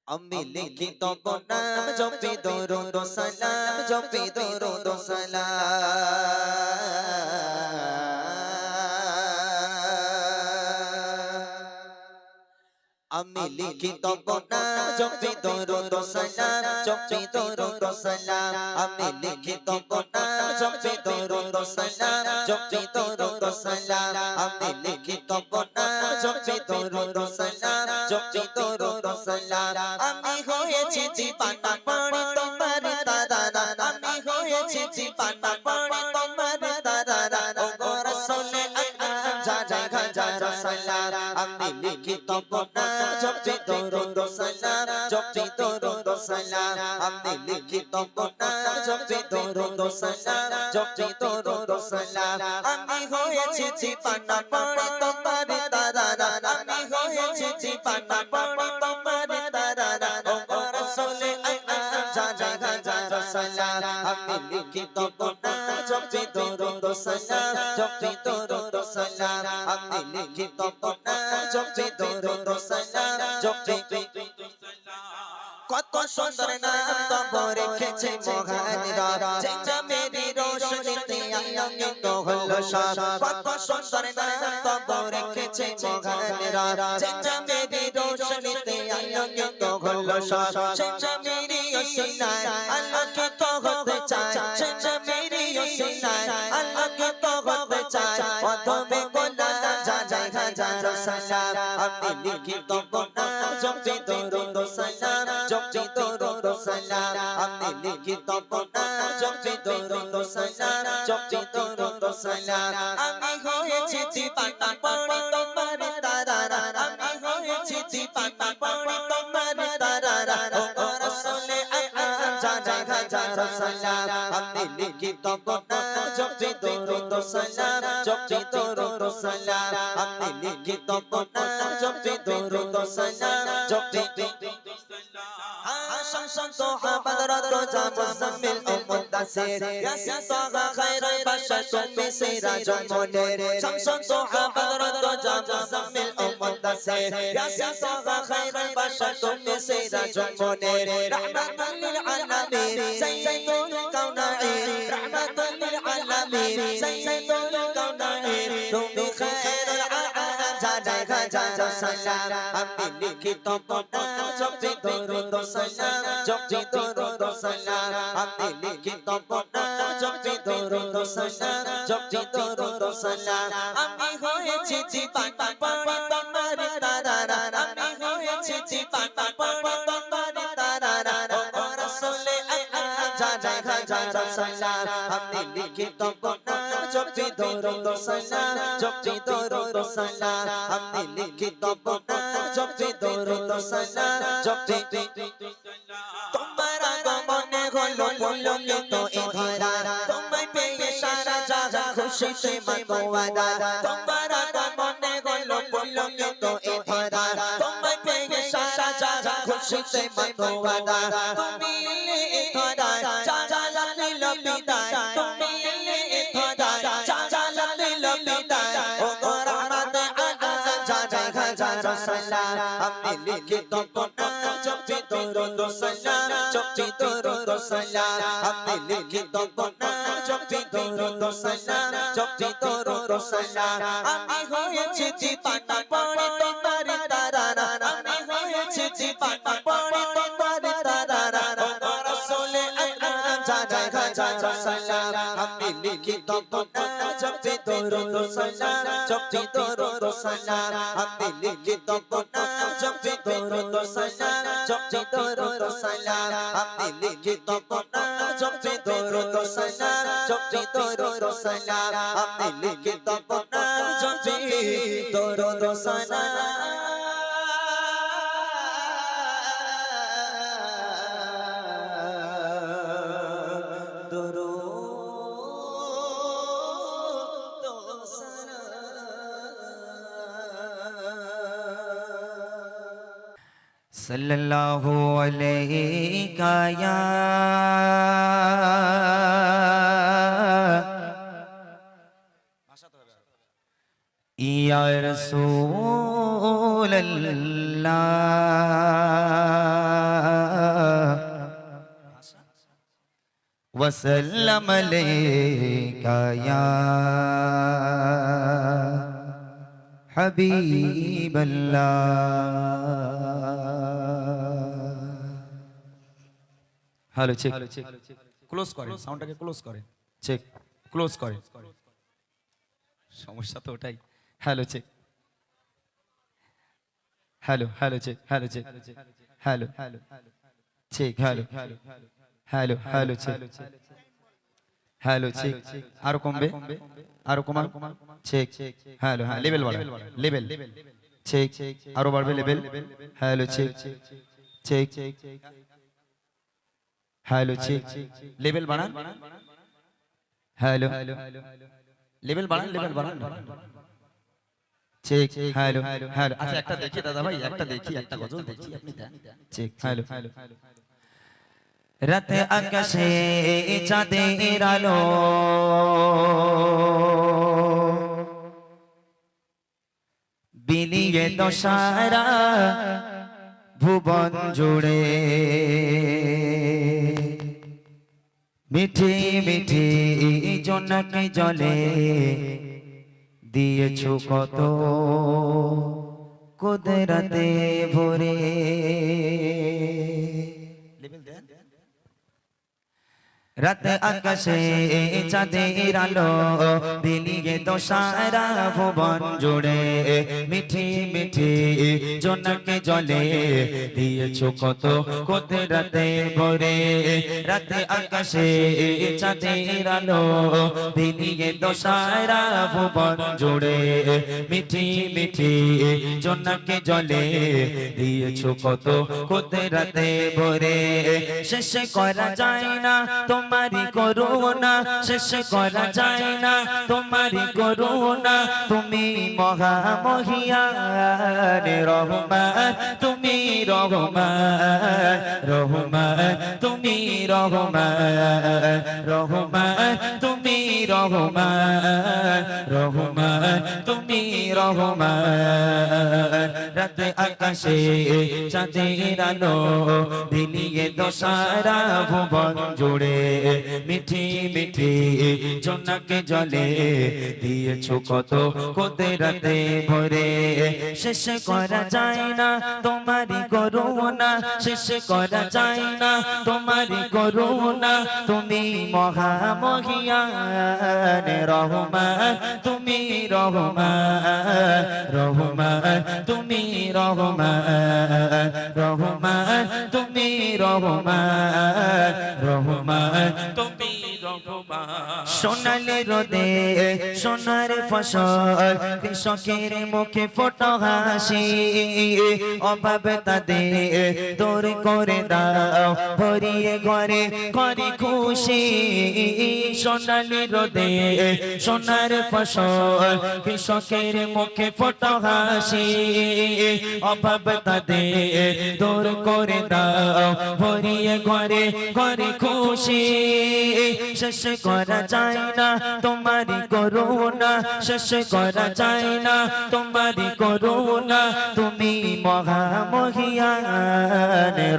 আমি লিখি তব নাম জপি দরুদ ও সালাম জপি দরুদ ও সালাম আমি লিখি তব নাম জপি দরুদ ও সালাম জপি দরুদ ও সালাম আমি লিখি তব নাম জপি দরুদ ও সালাম জপি দরুদ ও সালাম আমি লিখি তব নাম জপি দরুদ ও সালাম জপি দরুদ ও সালাম আমি হয়েছি দিবানা পড়ে তোমার তারানা আমি হয়েছি দিবানা পড়ে তোমার তারানা ও গো রাসূলে আকরাম জানাই হাজার সালাম আমি লিখি তব নাম জপি দরুদ ও সালাম জপি দরুদ ও সালাম আমি লিখি তব নাম জপি দরুদ ও সালাম জপি দরুদ ও সালাম আমি হয়েছি দিবানা পড়ে তোমার তারানা আমি হয়েছি দিবানা পড়ে তোমার তারানা ও গো রাসূলে আকরাম জানাই হাজার সালাম আমি লিখি তব নাম জপি দরুদ ও সালাম জপি দরুদ ও সালাম আমি লিখি তব নাম জপি দরুদ ও সালাম জপি কত সুন্দর নাম তব রেখেছে মহান রব যেটা মেরি রোশনীতে আলোকিত হলো সব কত সুন্দর নাম তব রেখেছে মহান রব যেটা মেরি রোশনীতে আলোকিত হলো সব সেটা মেরি ওসিলায় আলোকিত হতে চায় সেটা মেরি ওসিলায় আলোকিত হতে চায় অধমে গোলাম জানাই হাজার সালাম আমি লিখি তব নাম জপি দরুদ ও সালাম জপি দরুদ ও সালাম আমি লিখি তব নাম জপি দরুদ ও সালাম জপি দরুদ ও সালাম আমি হয়েছি দিবানা পড়ে তোমার তারানা আমি হয়েছি দিবানা পড়ে তোমার তারানা ও গো রাসূলে আকরাম জানাই হাজার সালাম আমি লিখি তব নাম জপি দরুদ ও সালাম জপি দরুদ ও সালাম আমি লিখি তব নাম জপি দরুদ ও সালাম জপি شمس بدرة مزمل أو مدثر يا سطغى خير البشر بسراج منير شمس بدرة مزمل أو مدثر يا سطغى خير البشر بسراج منير رحمة للعالمين سيد الكونين رحمة للعالمين سيد الكونين তুমি خير العالم জানাই হাজার সালাম আমি লিখি তব নাম জপি দরুদ ও সালাম জপি দরুদ ও সালাম আমি লিখি তব নাম জপি দরুদ ও সালাম জপি দরুদ ও সালাম আমি হয়েছি দিবানা পড়ে তোমার তারানা আমি হয়েছি দিবানা পড়ে তোমার তারানা ও গো রাসূলে আকরাম জানাই হাজার সালাম আমি লিখি তব নাম জপি দরুদ ও সালাম জপি দরুদ ও সালাম আমি লিখি তব নাম জপি দরুদ ও সালাম জপি তোমার আগমনে হলো পুলকিত এ ধরা তোমায় পেয়ে সারা জাহান খুশিতে মাতোয়ারা তোমার আগমনে হলো পুলকিত এ ধরা তোমায় পেয়ে সারা জাহান খুশিতে মাতোয়ারা তুমি এলে এ ধরা জালাল দিল বিদায় তুমি এলে এ ধরা জালাল দিল বিদায় ও গো রহমতে আলাম জানাই হাজার সালাম আমি লিখি তব নাম জপি দরুদ ও সালাম জপি দরুদ ও সালাম আমি লিখি তব নাম জপি দরুদ ও সালাম জপি দরুদ ও সালাম আমি হয়েছি দিবানা পড়ে তোমার তারানা আমি হয়েছি দিবানা পড়ে তোমার তারানা ও গো রাসূলে আকরাম জানাই হাজার সালাম আমি লিখি তব নাম জপি দরুদ ও সালাম জপি দরুদ ও সালাম আমি লিখি তব নাম জপি দরুদ ও সালাম জপি দরুদ ও সালাম আমি লিখি তব নাম জপি দরুদ ও সালাম জপি দরুদ ও সালাম আমি লিখি তব নাম জপি দরুদ ও সালাম सल्लल्लाहु अलैहि या रसूल अल्लाह وسلم عليك يا حبيب الله হ্যালো চেক ক্লোজ করে সাউন্ডটাকে ক্লোজ করে চেক ক্লোজ করে সমস্যা তো ওটাই hello check hello hello check hello check hello check hello hello hello check hello check আরো কমবে আরো কমা চেক হ্যালো হ্যাঁ লেভেল বাড়া লেভেল চেক আরো বাড়বে level hello check check hello check level বাড়ান হ্যালো লেভেল বাড়ান চেক হ্যালো হ্যালো আচ্ছা একটা দেখি দাদা ভাই একটা দেখি একটা গজল দেখি আপনি দেন চেক হ্যালো রাতে আকাশে চাঁদের আলো বিলিয়ে দশারা ভুবন জুড়ে মিঠি মিঠি জোনাকি জলে দিয়েছো কত কুদরতে ভরে রাত আকাশে চাঁদের আলো বিলিয়ে দশারা ভুবন জুড়ে মিঠি মিঠি জোনাকি জলে দিয়েছো কত কুদরতে ভরে রাত আকাশে চাঁদের আলো বিলিয়ে দশারা ভুবন জুড়ে মিঠি মিঠি জোনাকি জলে দিয়েছো কত কুদরতে ভরে শেষ করা যায় না তোমারি করুণা শেষ করা যায় না তোমারি করুণা তুমি মহামহিয়ান রহমান তুমি রহমান রহমান তুমি রহমান রহমান তুমি রহমান রহমান তুমি রহমান রাত আকাশে চাঁদের আলো বিলিয়ে দশারা ভুবন জুড়ে মিঠি মিঠি জোনাকি জলে দিয়েছো কত কুদরতে ভরে শেষ করা যায় না তোমারি করুণা শেষ করা যায় না তোমারি করুণা তুমি মহামহিয়ান রহমান তুমি রহমান রহমান তুমি রহমান রহমান তুমি রহমান রহমান তুমি সোনালি রোদে সোনার ফসল কৃষকের মুখে ফোটো হাসি অভাব তাদের দূর করে দাও ভরিয়ে ঘরে করে খুশি সোনালি রোদে সোনার ফসল কৃষকের মুখে ফোটো হাসি অভাব তাদের দূর করে দাও ভরিয়ে ঘরে করে খুশি শেষ করা যায় না তোমারি করুণা শেষ করা যায় না তোমারি করুণা তুমি মহামহিয়ান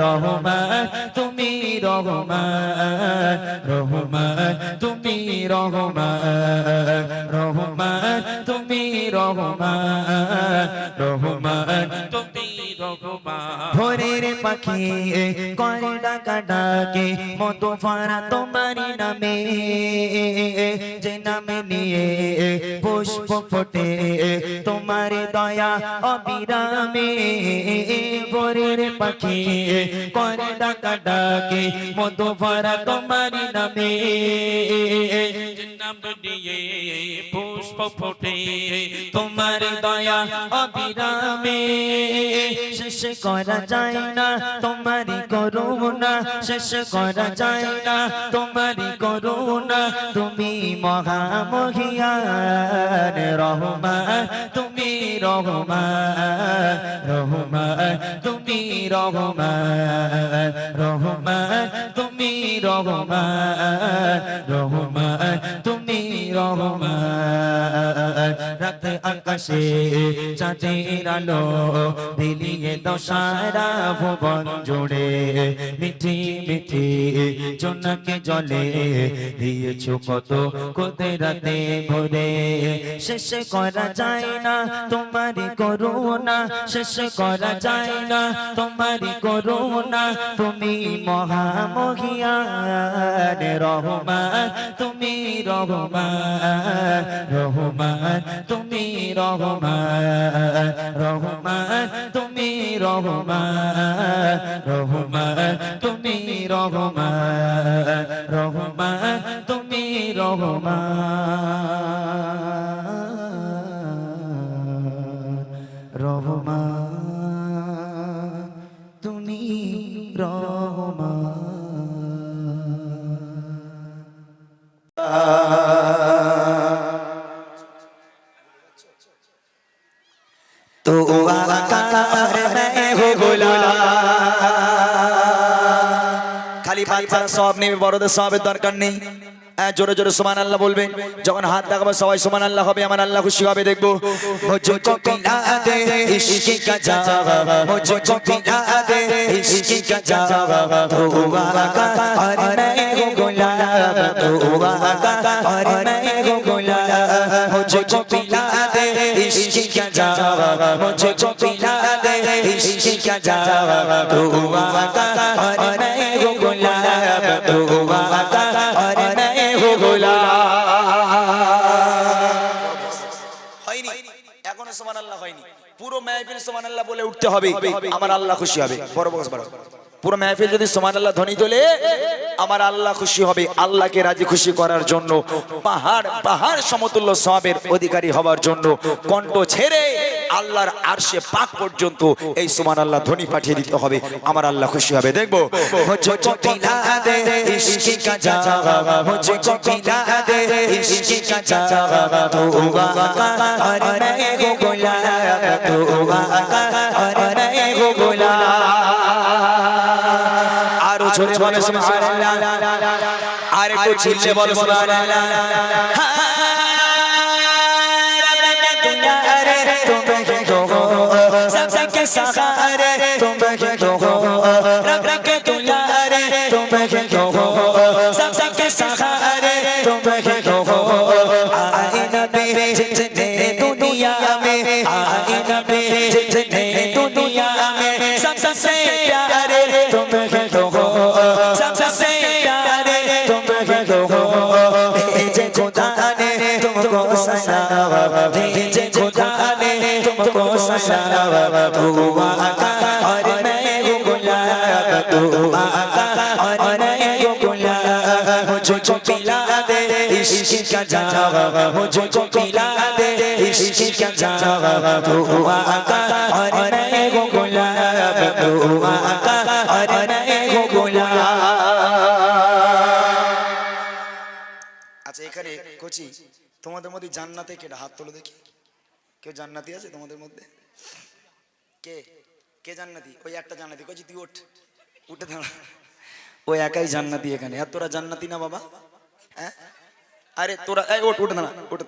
রহমান তুমি রহমান রহমান তুমি রহমান রহমান তুমি রহমান রহমান তুমি ভোরের পাখি করে ডাকা ডাকে মতো ফারা তোমারি নামে যে নামে নিয়ে পুষ্প ফোটে তোমার দয়া অবিরামে ভোরের পাখি করে ডাকা ডাকে মতো ফারা তোমারি নামে যে নামে নিয়ে পুষ্প ফোটে তোমার দয়া অবিরামে শেষ করা যায় না তোমারি করুণা শেষ করা যায় না তোমারি করুণা তুমি মহামহিয়ান রহমান তুমি রহমান রহমান তুমি রহমান রহমান তুমি রহমান রহমান তুমি রহমান রাত আকাশে চাঁদের আলো বিলিয়ে দশারা ভুবন জুড়ে মিঠি মিঠি জোনাকে জলে দিয়েছো কত কুদরতে ভরে শেষ করা যায় না তোমারই করুণা শেষ করা যায় না তোমারই করুণা তুমি মহামহিয়ান রহমান তুমি রহমান রহমান তুমি রহমান রহমান তুমি রহমান রহমান তুমি রহমান রহমান তুমি রহমান রহমান তুমি রহমান तो आकार मैं हो गुलाम খালি বাচ্চারা সব নেবে বড়দের সবের দরকার নেই জোরে জোরে সুবহানাল্লাহ বলবেন যখন হাত দেখাবো সবাই সুবহানাল্লাহ হবে আমার আল্লাহ খুশি হবে দেখবো মুঝকো পিলা দে ইশক কা জাওয়া মুঝকো পিলা দে ইশক কা জাওয়া তো আকা और मैं हो गुलाम तो आका और मैं हो गुलाम मुझको पिला दे इश्क का जावा मुझको पिला दे इश्क का जावा तो आका और मैं हो गुलाम तो आका और मैं हो হয়নি এখনো সুবহানাল্লাহ হয়নি পুরো মাহফিল সুবহানাল্লাহ বলে উঠতে হবে আমার আল্লাহ খুশি হবে বড় বক্স বড় পুরো মাহফিল যদি সুবহানাল্লাহ ধ্বনি তোলে আমার আল্লাহ খুশি হবে আল্লাহকে রাজি খুশি করার জন্য পাহাড় পাহাড় সমতুল্য সওয়াবের অধিকারী হওয়ার জন্য কণ্ঠ ছেড়ে আল্লাহর আরশে পাক পর্যন্ত এই সুবহানাল্লাহ ধ্বনি পাঠিয়ে দিতে হবে আমার আল্লাহ খুশি হবে দেখবো মুঝকো পিলা দে ইশক কা জাওয়া মুঝকো পিলা দে ইশক কা জাওয়া তো আকা और मैं हो गुलाम तो आका और मैं हो गुलाम आरो छोरे बोले सुबहानाल्लाह आरे को चिल्ले बोले सुबहानाल्लाह तुम ही तो हो सबके सहारे तुम ही तो हो रब के दुलारे तुम ही तो हो सबके सहारे तुम ही तो हो आए नबी जितने दुनिया में आए नबी जितने दुनिया में सबसे प्यारे तुम ही तो हो सबसे प्यारे तुम ही तो हो भेजे खुदा ने तुमको सलावा भेजे खुदा ने तुमको सलावा तू आका और मैं हो गुलाम तू आका और मैं हो गुलाम मुझको पिला दे इश्क का जावा मुझको पिला दे इश्क का जावा तू आका और मैं हो गुलाम तू आका और मैं हो गुलाम আচ্ছা এখানে কোচি তোমাদের মধ্যে জান্নাতে কেডা হাত তোলো দেখি কেউ জান্নাতি আছে তোমাদের মধ্যে কে কে জান্নাতি ওই একটা জান্নাতি কোচি তুই ওঠ উঠে দাঁড়া ওই একাই জান্নাতি এখানে আর তোরা জান্নাতি না বাবা হ্যাঁ আরে তোরা এই ওঠ উঠে দাঁড়া ওঠ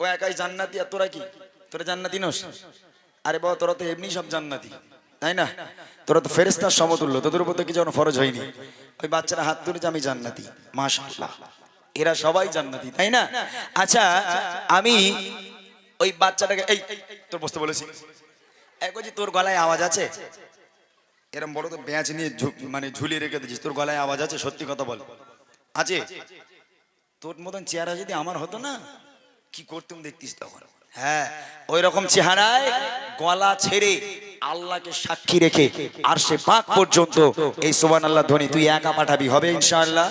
ও একাই জান্নাতি আর তোরা কি তোরা জান্নাতি নস আরে বাবা তোরা তো এমনি সব জান্নাতি তাই না তোরা তো ফেরেশতার সমতুল্য তোদের উপর তো কিছু ফরজ হয়নি ওই বাচ্চারা হাত তুলেছে আমি জান্নাতি মাশাআল্লাহ এরা সবাই জান্নাতি তাই না আচ্ছা আমি ওই বাচ্চাটাকে এই তোর বসতে বলেছি একজি তোর গলায় আওয়াজ আছে এরকম বড় তো ব্যাচ নিয়ে মানে ঝুলিয়ে রেখে দিয়েছিস তোর গলায় আওয়াজ আছে সত্যি কথা বল আছে তোর মতন চেহারা যদি আমার হতো না কি করতাম দেখতিস তখন হ্যাঁ ওই রকম চেহারায় গলা ছেড়ে আল্লাহকে সাক্ষী রেখে আর সে পাক পর্যন্ত এই সুবহানাল্লাহ ধ্বনি তুই একা পাঠাবি হবে ইনশাআল্লাহ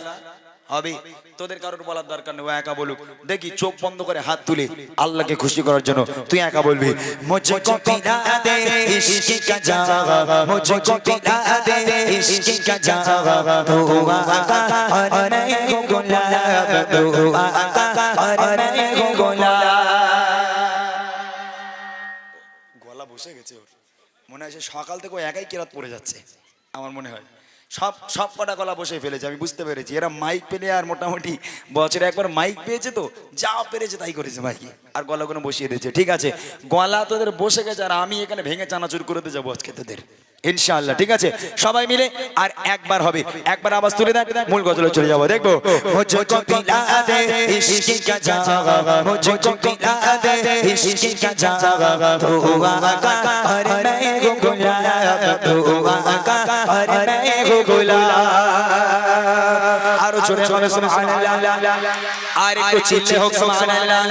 হবে তোদের কারোর বলার দরকার নেই ও একা বলুক দেখি চোখ বন্ধ করে হাত তুলে আল্লাহকে খুশি করার জন্য তুই একা বলবি মুঝকো পিলা দে ইশক কা জাওয়া মুঝকো পিলা দে ইশক কা জাওয়া তো আকা और मैं हो गुलाम तो आका और मैं हो गुलाम গলা বসে গেছে ওর মনে হয় সকাল থেকে ও একাই কিরাত পড়ে যাচ্ছে আমার মনে হয় সব সব কটা গলা বসে ফেলেছে, আমি বুঝতে পেরেছি এরা মাইক পেলে আর মোটামুটি বছরে একবার মাইক পেয়েছে তো যা পেরেছে তাই করেছে মাইকে, আর গলাগুলো বসিয়ে দিয়েছে। ঠিক আছে, গলা তোদের বসে গেছে আর আমি এখানে ভেঙে চানাচুর করে দিয়ে যাবো আজকে তোদের ইনশাআল্লাহ। ঠিক আছে, সবাই মিলে আর একবার হবে, একবার আওয়াজ তুলে দেন, মূল গজলে চলে যাবো। দেখবো মুঝকো পিলা দে ইশক কা জাওয়া, মুঝকো পিলা দে ইশক কা জাওয়া, ধোয়া কা আর मैं हूँ गुलाब, धोआ का और मैं हूँ गुलाब। आरो जोरे बोलो सुभान अल्लाह, और एक चिल्ले हो सुभान अल्लाह।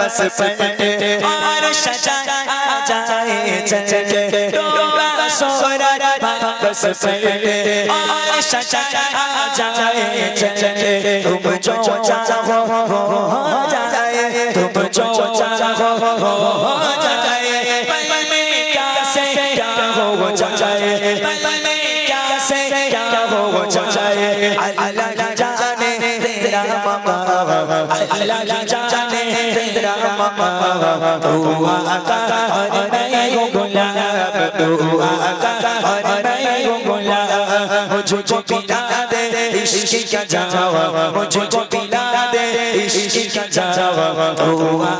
बस पलटे और सजा जाए चलके, सोरा बस पलटे और सजा जाए चलके, तुम जो चाहो वो हो जाए, तुम जो चाहो वो हो जाए, पल में क्या से क्या हो जाए, पल में क्या से क्या हो जाए। अल्लाह जाने तेरा ममा, अल्लाह जाने तेरा ममा, दुआ का और मैं हूँ गुलाब, दुआ का और मैं हूँ गुलाब। मुझको पिला दे इश्क का जावा, मुझको पिला दे इश्क का जावा, दुआ